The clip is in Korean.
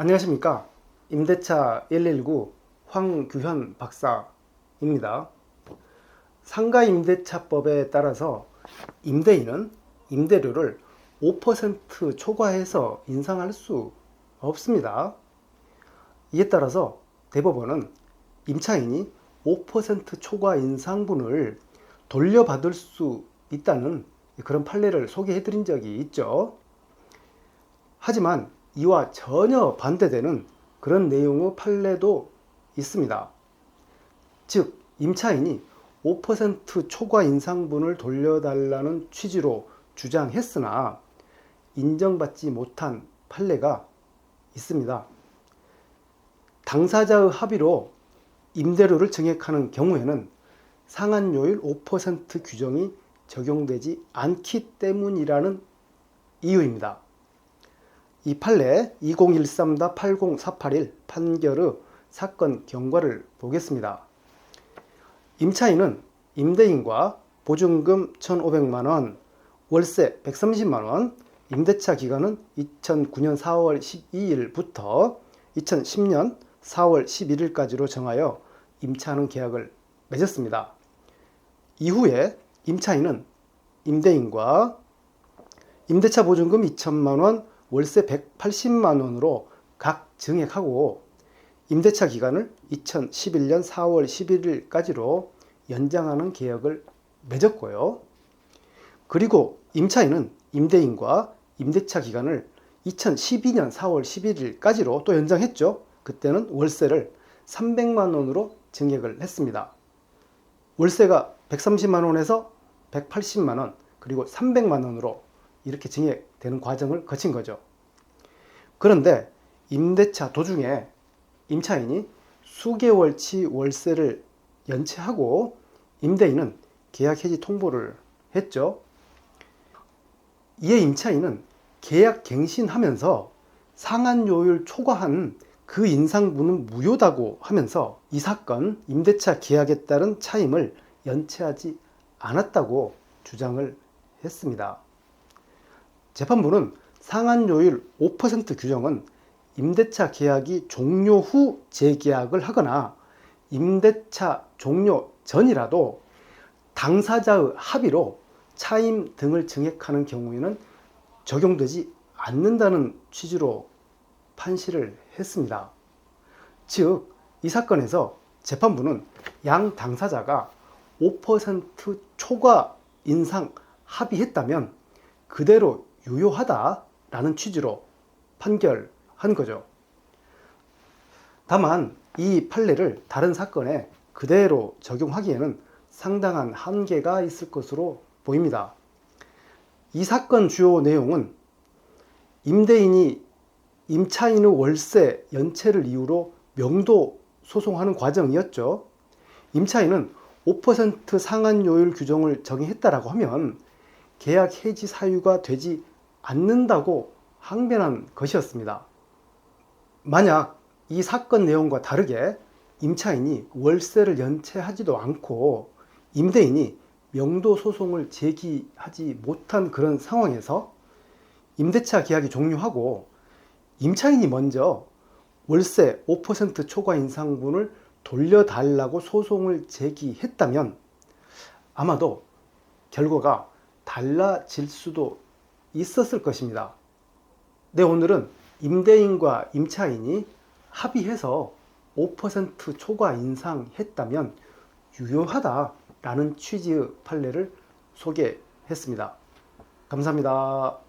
안녕하십니까. 임대차 119 황규현 박사입니다. 상가임대차법에 따라서 임대인은 임대료를 5% 초과해서 인상할 수 없습니다. 이에 따라서 대법원은 임차인이 5% 초과 인상분을 돌려받을 수 있다는 그런 판례를 소개해 드린 적이 있죠. 하지만 이와 전혀 반대되는 그런 내용의 판례도 있습니다. 즉, 임차인이 5% 초과 인상분을 돌려달라는 취지로 주장했으나 인정받지 못한 판례가 있습니다. 당사자의 합의로 임대료를 증액하는 경우에는 상한요율 5% 규정이 적용되지 않기 때문이라는 이유입니다. 이 판례 2013-80481 판결의 사건 경과를 보겠습니다. 임차인은 임대인과 보증금 1,500만원, 월세 130만원, 임대차 기간은 2009년 4월 12일부터 2010년 4월 11일까지로 정하여 임차하는 계약을 맺었습니다. 이후에 임차인은 임대인과 임대차 보증금 2천만원, 월세 180만원으로 각 증액하고 임대차 기간을 2011년 4월 11일까지로 연장하는 계약을 맺었고요. 그리고 임차인은 임대인과 임대차 기간을 2012년 4월 11일까지로 또 연장했죠. 그때는 월세를 300만원으로 증액을 했습니다. 월세가 130만원에서 180만원 그리고 300만원으로 이렇게 증액되는 과정을 거친 거죠. 그런데 임대차 도중에 임차인이 수개월치 월세를 연체하고 임대인은 계약 해지 통보를 했죠. 이에 임차인은 계약 갱신하면서 상한요율 초과한 그 인상분은 무효다고 하면서 이 사건 임대차 계약에 따른 차임을 연체하지 않았다고 주장을 했습니다. 재판부는 상한요율 5% 규정은 임대차 계약이 종료 후 재계약을 하거나 임대차 종료 전이라도 당사자의 합의로 차임 등을 증액하는 경우에는 적용되지 않는다는 취지로 판시를 했습니다. 즉, 이 사건에서 재판부는 양 당사자가 5% 초과 인상 합의했다면 그대로 유효하다라는 취지로 판결한 거죠. 다만 이 판례를 다른 사건에 그대로 적용하기에는 상당한 한계가 있을 것으로 보입니다. 이 사건 주요 내용은 임대인이 임차인의 월세 연체를 이유로 명도 소송하는 과정이었죠. 임차인은 5% 상한요율 규정을 적용했다라고 하면 계약 해지 사유가 되지 않는다고 항변한 것이었습니다. 만약 이 사건 내용과 다르게 임차인이 월세를 연체하지도 않고 임대인이 명도 소송을 제기하지 못한 그런 상황에서 임대차 계약이 종료하고 임차인이 먼저 월세 5% 초과 인상분을 돌려달라고 소송을 제기했다면 아마도 결과가 달라질 수도 있었을 것입니다. 네, 오늘은 임대인과 임차인이 합의해서 5% 초과 인상했다면 유효하다라는 취지의 판례를 소개했습니다. 감사합니다.